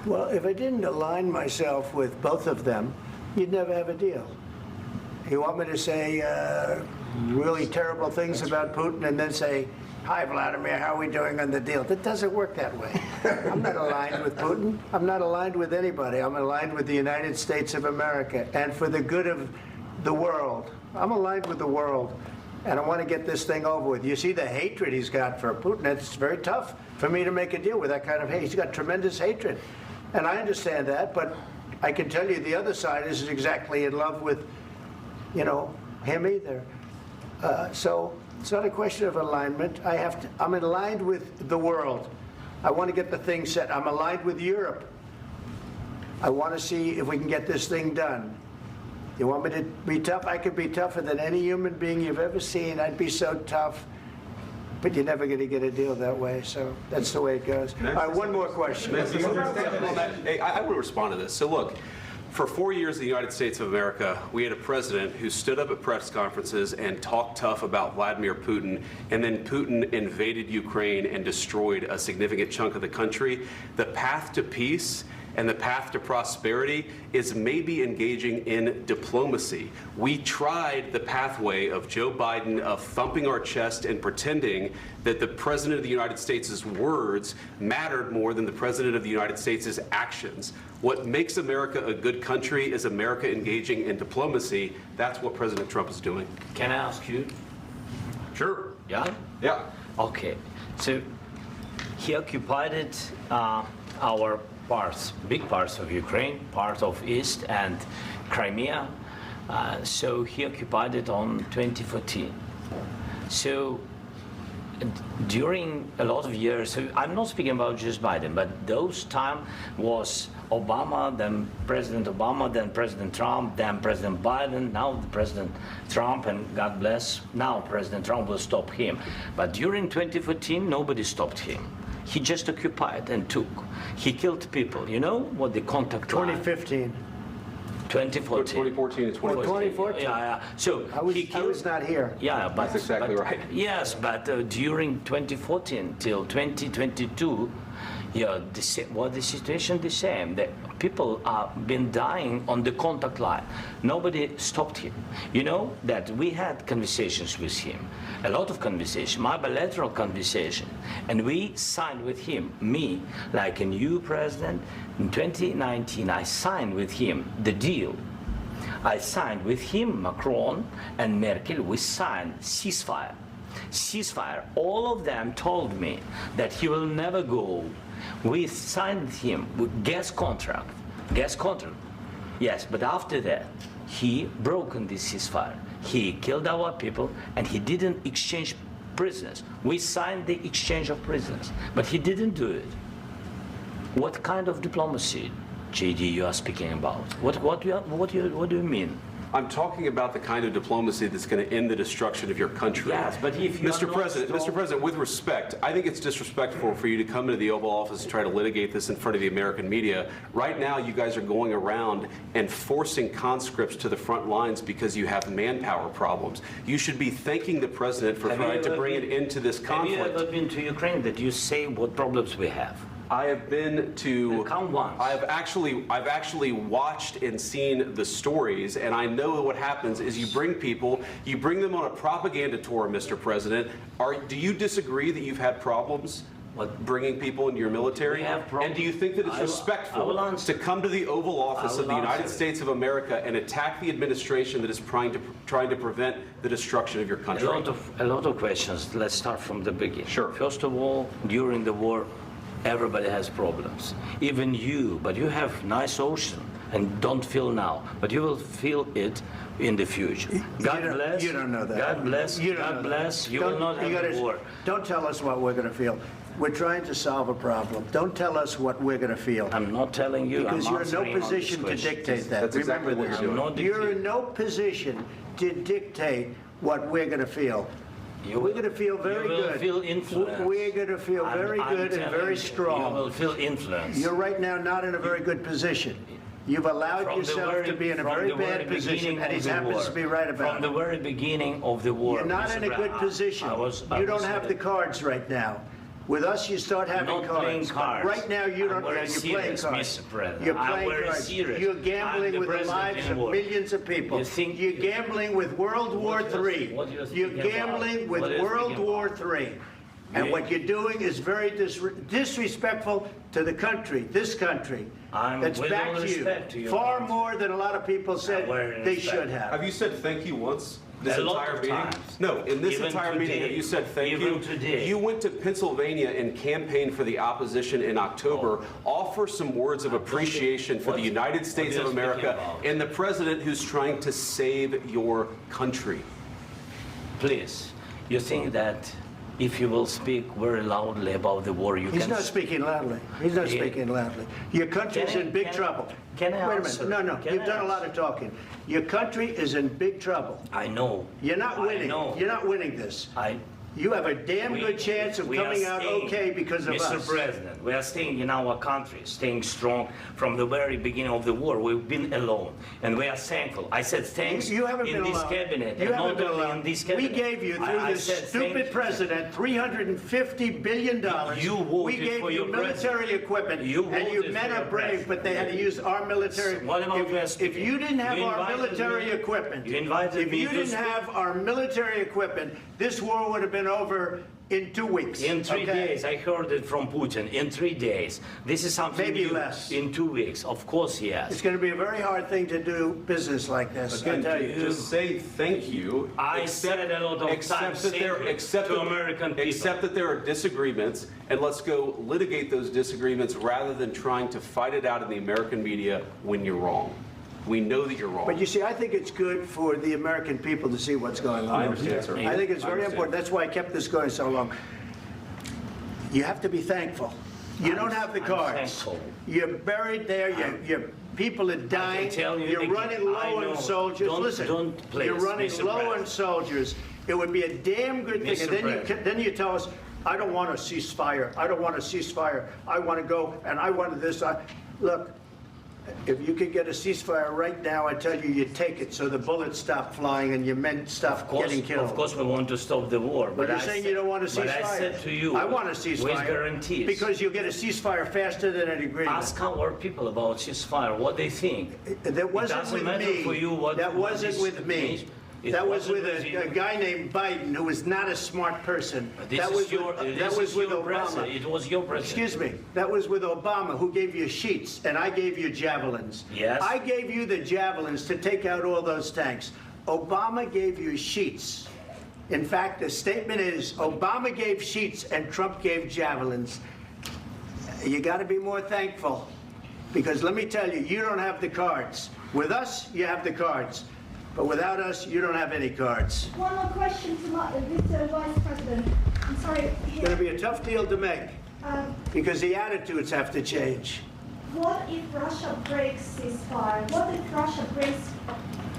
Well, if I didn't align myself with both of them, you'd never have a deal. You want me to say really terrible things about Putin and then say, "Hi, Vladimir, how are we doing on the deal?" That doesn't work that way. I'm not aligned with Putin. I'm not aligned with anybody. I'm aligned with the United States of America. And for the good of the world, I'm aligned with the world. And I want to get this thing over with. You see the hatred he's got for Putin. It's very tough for me to make a deal with that kind of hate. He's got tremendous hatred. And I understand that, but I can tell you the other side isn't exactly in love with, him either. So it's not a question of alignment. I'm aligned with the world. I want to get the thing set. I'm aligned with Europe. I want to see if we can get this thing done. You want me to be tough? I could be tougher than any human being you've ever seen. I'd be so tough. But you're never going to get a deal that way, so that's the way it goes. All right, one more question. Hey, I want to respond to this. So look, for 4 years in the United States of America, we had a president who stood up at press conferences and talked tough about Vladimir Putin, and then Putin invaded Ukraine and destroyed a significant chunk of the country. The path to peace and the path to prosperity is maybe engaging in diplomacy. We tried the pathway of Joe Biden of thumping our chest and pretending that the President of the United States' words mattered more than the President of the United States' actions. What makes America a good country is America engaging in diplomacy. That's what President Trump is doing. Can I ask you? Sure. Yeah? Yeah. Okay. So he occupied our parts, big parts of Ukraine, part of East and Crimea. So he occupied it on 2014. So during a lot of years, so I'm not speaking about just Biden, but those time was Obama, then President Obama, then President Trump, then President Biden, now the President Trump, and God bless, now President Trump will stop him. But during 2014, nobody stopped him. He just occupied and took. He killed people. You know what the contact line? 2015. 2014. 2014 and 2015. 2014. Yeah. So I was not here. Yeah, but that's exactly right. Yes, but during 2014 till 2022, yeah, the situation the same. The people have been dying on the contact line. Nobody stopped him. You know that we had conversations with him, a lot of conversation, my bilateral conversation, and we signed with him, me, like a new president. In 2019, I signed with him the deal. I signed with him, Macron and Merkel, we signed ceasefire. Ceasefire. All of them told me that he will never go. We signed with him with gas contract. Yes, but after that, he broken this ceasefire. He killed our people and he didn't exchange prisoners. We signed the exchange of prisoners, but he didn't do it. What kind of diplomacy, JD, you are speaking about? What do you mean? I'm talking about the kind of diplomacy that's going to end the destruction of your country. Yes, but if you Mr. President, with respect, I think it's disrespectful for you to come into the Oval Office and try to litigate this in front of the American media. Right now, you guys are going around and forcing conscripts to the front lines because you have manpower problems. You should be thanking the President for trying to bring it into this conflict. Have you ever been to Ukraine that you say what problems we have? I have been to. Count once. I've actually watched and seen the stories, and I know what happens is you bring them on a propaganda tour, Mr. President. Do you disagree that you've had problems bringing people into your military? And do you think that it's respectful to come to the Oval Office of the United States of America and attack the administration that is trying to prevent the destruction of your country? A lot of questions. Let's start from the beginning. Sure. First of all, during the war, everybody has problems, even you, but you have nice ocean and don't feel now, but you will feel it in the future. God bless. You don't know that. God bless. God bless. You will not have a war. Don't tell us what we're going to feel. We're trying to solve a problem. Don't tell us what we're going to feel. I'm not telling you. Because you're in no position to dictate that. That's exactly what you're doing. You're in no position to dictate what we're going to feel. We're going to feel very good. You will feel influence. We're going to feel very good and very strong. You will feel influence. You're right now not in a very good position. You've allowed yourself to be in a very bad position, and he happens to be right about it. From the very beginning of the war. You're not in a good position. You don't have the cards right now. With us, you start having Not cards. playing cards. Right now, you don't. I'm very You're playing serious, cards. Mr. President. You're I'm playing very cards. serious. You're I'm gambling the with the president lives in of war. millions of people. You think- You're gambling with World War What III. what you're You're speaking gambling about? with What you're World speaking War about? III. And what you're doing is very disrespectful to the country, this country. I'm That's with all backed respect to you your far country. more than a lot of people said very they respect. should have. Have you said thank you once? This A lot entire of meeting? times. No, in this Even entire meeting, today. have you said thank Even you? today. You went to Pennsylvania and campaigned for the opposition in October. Offer some words of appreciation for the What- United States what of you're America speaking about? and the president who's trying to save your country. Please, you think that if you will speak very loudly about the war, you He's can... not speaking loudly. He's not Yeah. speaking loudly. Your country's Can I- in big can- trouble. can I Wait a answer? minute. No, Can you've I done a lot answer? of talking. Your country is in big trouble. I know. You're not I winning. know. You're not winning this. You have a damn We- good chance of we are coming out staying- okay because of Mr. us. President, we are staying in our country, staying strong from the very beginning of the war. We've been alone, and we are thankful. I said thanks You haven't in been this alone. cabinet, You and haven't not been only alone. in this We cabinet. gave you, through I this said stupid thank- president, $350 billion. You voted We gave for you your military president. equipment, You and you voted men for are your brave, but they had to use our military. What about you are If speaking? you didn't have You our invited military me- equipment, you invited if me you to didn't speak. have our military equipment, this war would have been over in 2 weeks. In 3 okay? days, I heard it from Putin. In 3 days, this is something Maybe new. less. In 2 weeks, of course, yes. It's going to be a very hard thing to do business like this. I Again, tell you. just say thank you. I said it a lot of times, that there, thank you except to that- American people. Except that there are disagreements, and let's go litigate those disagreements rather than trying to fight it out in the American media when you're wrong. We know that you're wrong. But you see, I think it's good for the American people to see what's going on. I understand, sir. I think it's I very understand. important. That's why I kept this going so long. You have to be thankful. You don't have the I'm cards. thankful. You're buried there. Your people are dying. tell you You're again, running I low know. on soldiers. Don't- Listen, don't please, you're running Mr. low on President. soldiers. It would be a damn good thing. Mr. And then President. then you tell us, I don't want a ceasefire. I don't want a ceasefire. I want to go, and I wanted this. Look, if you could get a ceasefire right now, I tell you, you take it so the bullets stop flying and your men stop getting killed. Of course, we want to stop the war. But you're I saying said- you don't want a ceasefire. But I said to you, I want a ceasefire. with guarantees. Because you'll get a ceasefire faster than an agreement. Ask our people about ceasefire, what they think. That wasn't doesn't with matter me. for you what- That what wasn't this with me. means. It That was wasn't with with a you. guy named Biden who was not a smart person. This That is was your, with, this that was is with your president. Obama. It was your president. Excuse me. That was with Obama, who gave you sheets, and I gave you javelins. Yes. I gave you the javelins to take out all those tanks. Obama gave you sheets. In fact, the statement is Obama gave sheets and Trump gave javelins. You got to be more thankful, because let me tell you, you don't have the cards. With us, you have the cards. But without us, you don't have any cards. One more question to Mr. Vice President. I'm sorry. It's going to be a tough deal to make, because the attitudes have to change. What if Russia breaks ceasefire? What if Russia breaks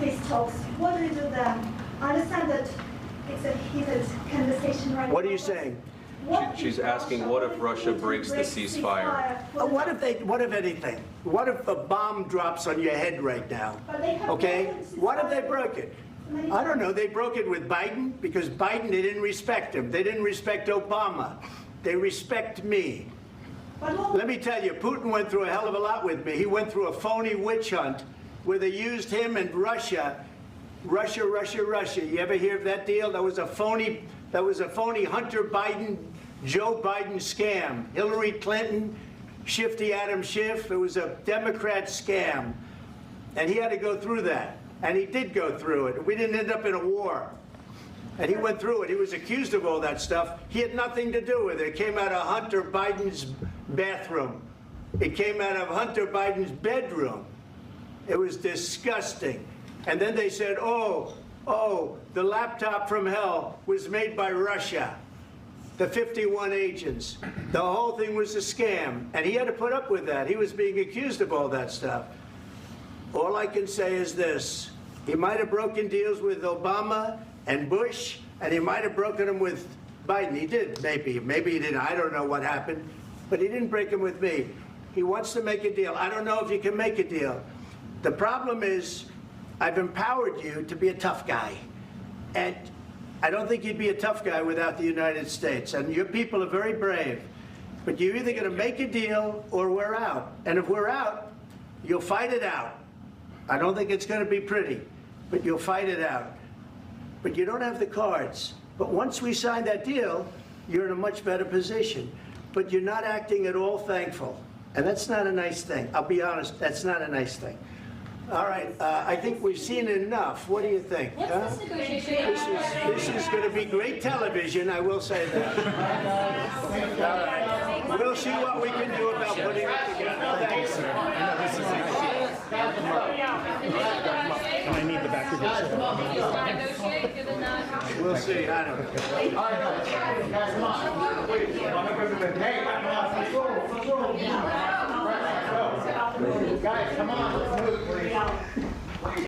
peace talks? What do we do then? I understand that it's a heated conversation right now. What are you saying? What if She's asking, what if Russia breaks the ceasefire? What if anything? What if a bomb drops on your head right now? But they have Okay? broken ceasefire. What if they broke it? Many I don't know. They broke it with Biden, because Biden, they didn't respect him. They didn't respect Obama. They respect me. But what, Let me tell you, Putin went through a hell of a lot with me. He went through a phony witch hunt where they used him and Russia. Russia. You ever hear of that deal? That was a phony Hunter Biden, Joe Biden scam. Hillary Clinton, Shifty Adam Schiff. It was a Democrat scam. And he had to go through that. And he did go through it. We didn't end up in a war. And he went through it. He was accused of all that stuff. He had nothing to do with it. It came out of Hunter Biden's bathroom. It came out of Hunter Biden's bedroom. It was disgusting. And then they said, oh, the laptop from hell was made by Russia. The 51 agents. The whole thing was a scam. And he had to put up with that. He was being accused of all that stuff. All I can say is this. He might have broken deals with Obama and Bush, and he might have broken them with Biden. He did, maybe. Maybe he didn't. I don't know what happened. But he didn't break them with me. He wants to make a deal. I don't know if you can make a deal. The problem is, I've empowered you to be a tough guy. And I don't think you'd be a tough guy without the United States. And your people are very brave. But you're either going to make a deal or we're out. And if we're out, you'll fight it out. I don't think it's going to be pretty, but you'll fight it out. But you don't have the cards. But once we sign that deal, you're in a much better position. But you're not acting at all thankful. And that's not a nice thing. I'll be honest, that's not a nice thing. All right, I think we've seen enough. What do you think? What's huh? this negotiation? This is going to be great television, I will say that. All right. We'll see what we can do about putting it together. Thanks. I need the back of your We'll see. I don't know. Guys, come on.